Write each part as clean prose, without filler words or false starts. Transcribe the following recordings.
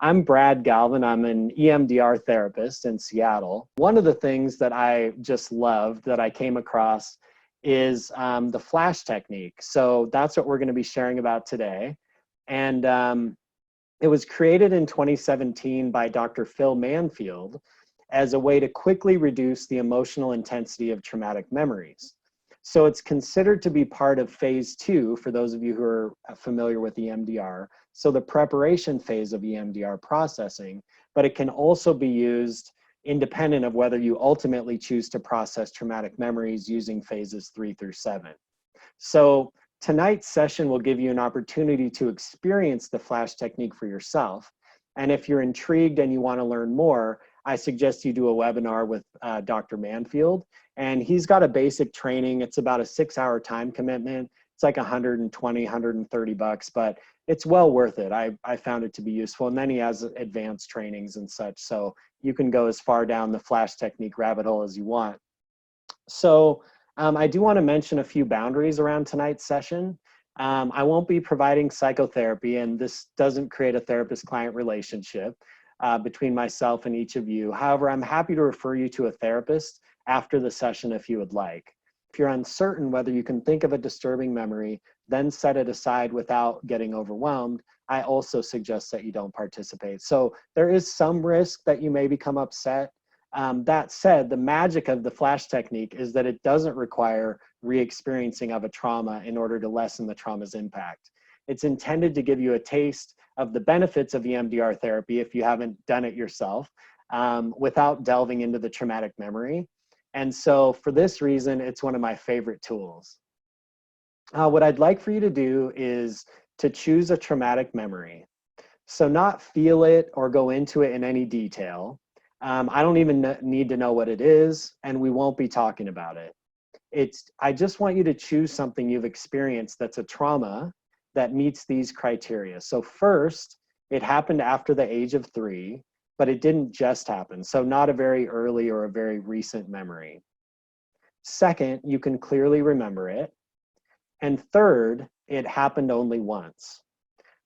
I'm Brad Galvin. I'm an EMDR therapist in Seattle. One of the things that I just loved that I came across is the flash technique. So that's what we're going to be sharing about today. And it was created in 2017 by Dr. Phil Manfield as a way to quickly reduce the emotional intensity of traumatic memories. So it's considered to be part of phase 2 for those of you who are familiar with EMDR. So the preparation phase of EMDR processing, but it can also be used independent of whether you ultimately choose to process traumatic memories using phases 3 through 7. So tonight's session will give you an opportunity to experience the flash technique for yourself. And if you're intrigued and you want to learn more, I suggest you do a webinar with Dr. Manfield. And he's got a basic training. It's about a 6-hour time commitment. It's like 120, 130 bucks, but it's well worth it. I found it to be useful. And then he has advanced trainings and such. So you can go as far down the flash technique rabbit hole as you want. So I do want to mention a few boundaries around tonight's session. I won't be providing psychotherapy, and this doesn't create a therapist-client relationship between myself and each of you. However, I'm happy to refer you to a therapist after the session if you would like. If you're uncertain whether you can think of a disturbing memory, then set it aside without getting overwhelmed. I also suggest that you don't participate. So there is some risk that you may become upset. That said, the magic of the flash technique is that it doesn't require re-experiencing of a trauma in order to lessen the trauma's impact. It's intended to give you a taste of the benefits of EMDR therapy if you haven't done it yourself, without delving into the traumatic memory. And so for this reason, it's one of my favorite tools. What I'd like for you to do is to choose a traumatic memory. So not feel it or go into it in any detail. I don't even need to know what it is, and we won't be talking about it. I just want you to choose something you've experienced that's a trauma that meets these criteria. So first, it happened after the age of 3, but it didn't just happen. So not a very early or a very recent memory. Second, you can clearly remember it. And third, it happened only once.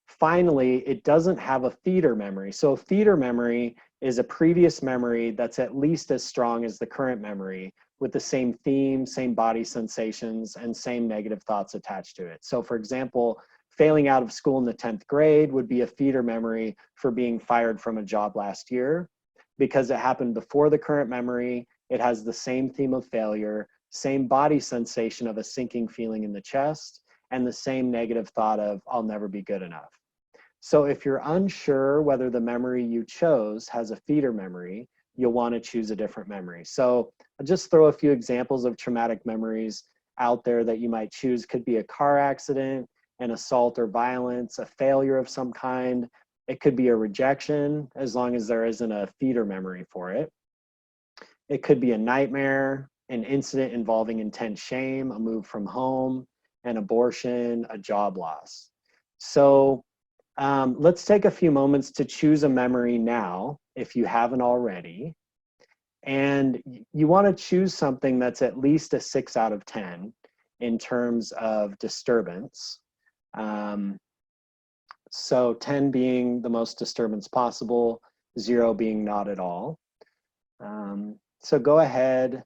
Finally, it doesn't have a feeder memory. So a feeder memory is a previous memory that's at least as strong as the current memory, with the same theme, same body sensations, and same negative thoughts attached to it. So for example, failing out of school in the 10th grade would be a feeder memory for being fired from a job last year. Because it happened before the current memory, it has the same theme of failure, same body sensation of a sinking feeling in the chest, and the same negative thought of, I'll never be good enough. So if you're unsure whether the memory you chose has a feeder memory, you'll want to choose a different memory. So I'll just throw a few examples of traumatic memories out there that you might choose. Could be a car accident, an assault or violence, a failure of some kind. It could be a rejection, as long as there isn't a feeder memory for it. It could be a nightmare, an incident involving intense shame, a move from home, an abortion, a job loss. So let's take a few moments to choose a memory now, if you haven't already. And you want to choose something that's at least a 6 out of 10 in terms of disturbance. So 10 being the most disturbance possible, 0 being not at all. So go ahead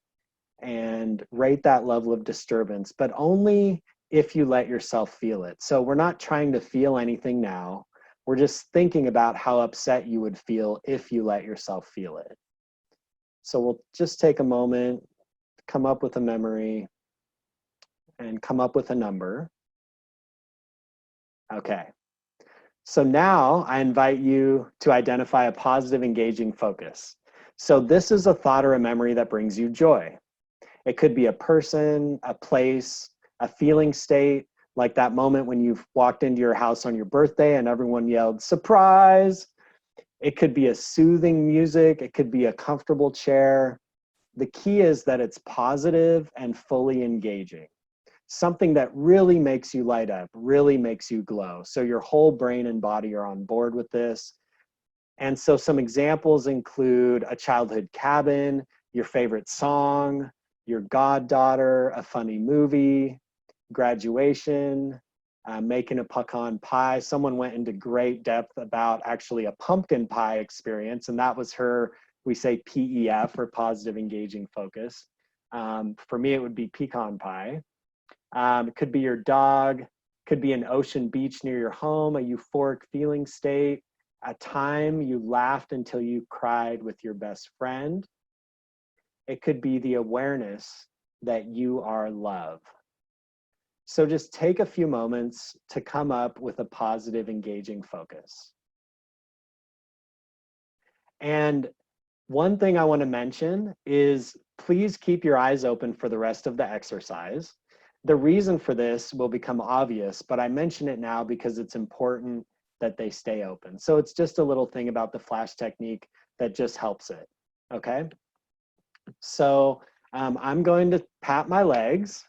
and rate that level of disturbance, but only if you let yourself feel it. So we're not trying to feel anything now. We're just thinking about how upset you would feel if you let yourself feel it. So we'll just take a moment, come up with a memory, and come up with a number. Okay. So now I invite you to identify a positive, engaging focus. So this is a thought or a memory that brings you joy. It could be a person, a place, a feeling state, like that moment when you walked into your house on your birthday and everyone yelled, "Surprise!" It could be a soothing music. It could be a comfortable chair. The key is that it's positive and fully engaging. Something that really makes you light up, really makes you glow. So your whole brain and body are on board with this. And so some examples include a childhood cabin, your favorite song, your goddaughter, a funny movie, graduation, making a pecan pie. Someone went into great depth about actually a pumpkin pie experience, and that was her, we say PEF, or positive engaging focus. For me, it would be pecan pie. It could be your dog, could be an ocean beach near your home, a euphoric feeling state, a time you laughed until you cried with your best friend. It could be the awareness that you are love. So just take a few moments to come up with a positive, engaging focus. And one thing I want to mention is please keep your eyes open for the rest of the exercise. The reason for this will become obvious, but I mention it now because it's important that they stay open. So it's just a little thing about the flash technique that just helps it, okay? So I'm going to pat my legs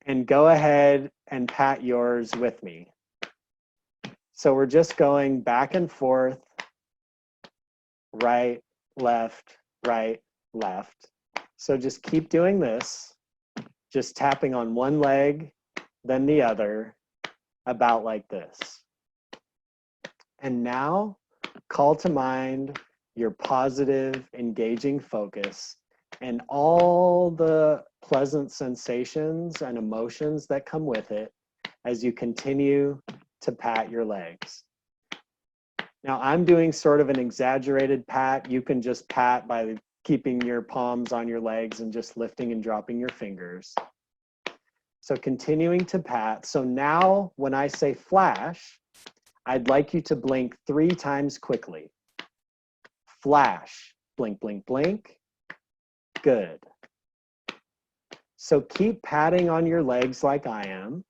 and go ahead and pat yours with me. So we're just going back and forth, right, left, right, left. So just keep doing this, just tapping on one leg, then the other, about like this. And now call to mind your positive, engaging focus and all the pleasant sensations and emotions that come with it as you continue to pat your legs. Now I'm doing sort of an exaggerated pat. You can just pat by keeping your palms on your legs and just lifting and dropping your fingers. So continuing to pat. So now when I say flash, I'd like you to blink 3 times quickly. Flash, blink, blink, blink. Good. So keep patting on your legs like I am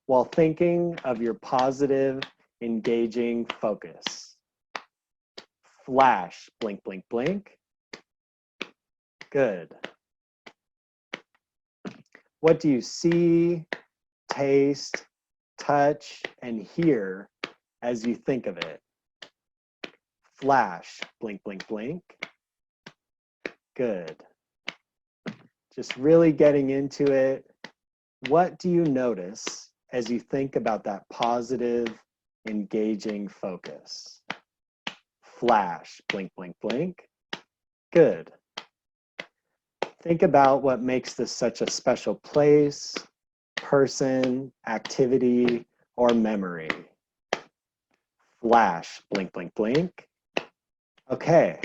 while thinking of your positive, engaging focus. Flash, blink, blink, blink. Good. What do you see, taste, touch, and hear as you think of it? Flash, blink, blink, blink. Good. Just really getting into it. What do you notice as you think about that positive, engaging focus? Flash, blink, blink, blink. Good. Think about what makes this such a special place, person, activity, or memory. Flash, blink, blink, blink. Okay.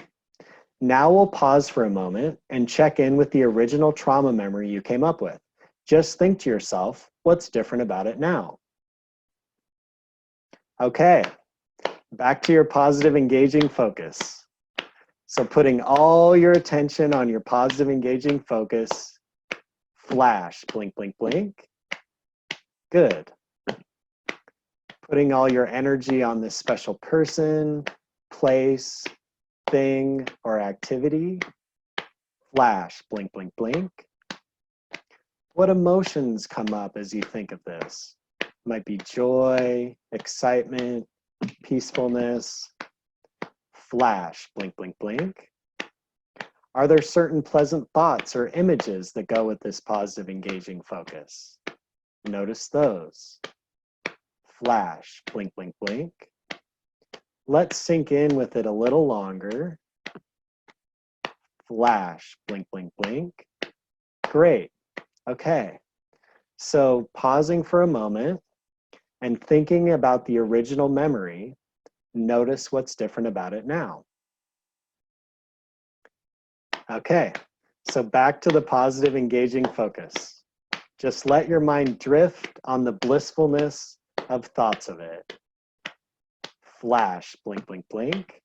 Now we'll pause for a moment and check in with the original trauma memory you came up with. Just think to yourself, what's different about it now? Okay, back to your positive, engaging focus. So putting all your attention on your positive, engaging focus. Flash, blink, blink, blink. Good. Putting all your energy on this special person, place, thing, or activity. Flash, blink, blink, blink. What emotions come up as you think of this? It might be joy, excitement, peacefulness. Flash, blink, blink, blink. Are there certain pleasant thoughts or images that go with this positive, engaging focus? Notice those. Flash, blink, blink, blink. Let's sink in with it a little longer. Flash, blink, blink, blink. Great. Okay. So pausing for a moment and thinking about the original memory, notice what's different about it now. Okay. So back to the positive, engaging focus. Just let your mind drift on the blissfulness of thoughts of it. Flash, blink, blink, blink.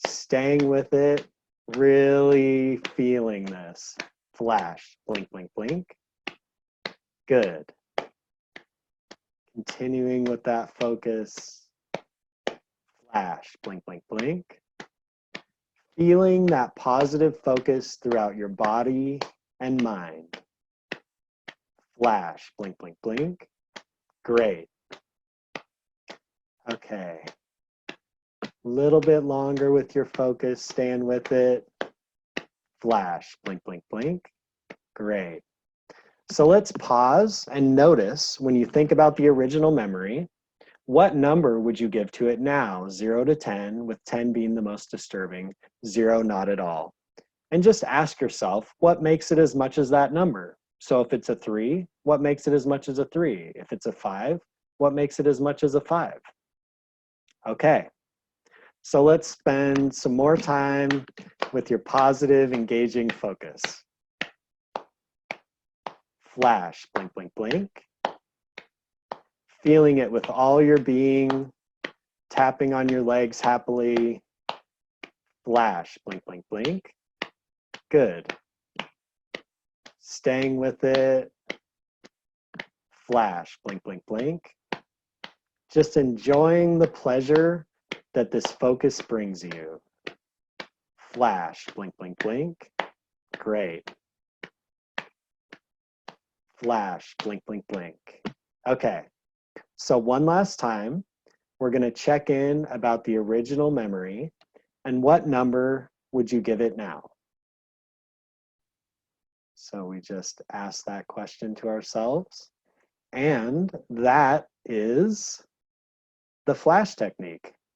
Staying with it, really feeling this. Flash, blink, blink, blink. Good. Continuing with that focus. Flash, blink, blink, blink. Feeling that positive focus throughout your body and mind. Flash, blink, blink, blink. Great. Okay. Little bit longer with your focus, staying with it. Flash, blink, blink, blink. Great. So let's pause and notice when you think about the original memory, what number would you give to it now? 0 to 10, with 10 being the most disturbing, 0 not at all. And just ask yourself, what makes it as much as that number? So if it's a 3, what makes it as much as a 3? If it's a 5, what makes it as much as a 5? Okay, so let's spend some more time with your positive, engaging focus. Flash, blink, blink, blink. Feeling it with all your being, tapping on your legs happily. Flash, blink, blink, blink. Good. Staying with it. Flash, blink, blink, blink. Just enjoying the pleasure that this focus brings you. Flash, blink, blink, blink. Great. Flash, blink, blink, blink. Okay, so one last time, we're going to check in about the original memory and what number would you give it now? So we just ask that question to ourselves, and that is the flash technique.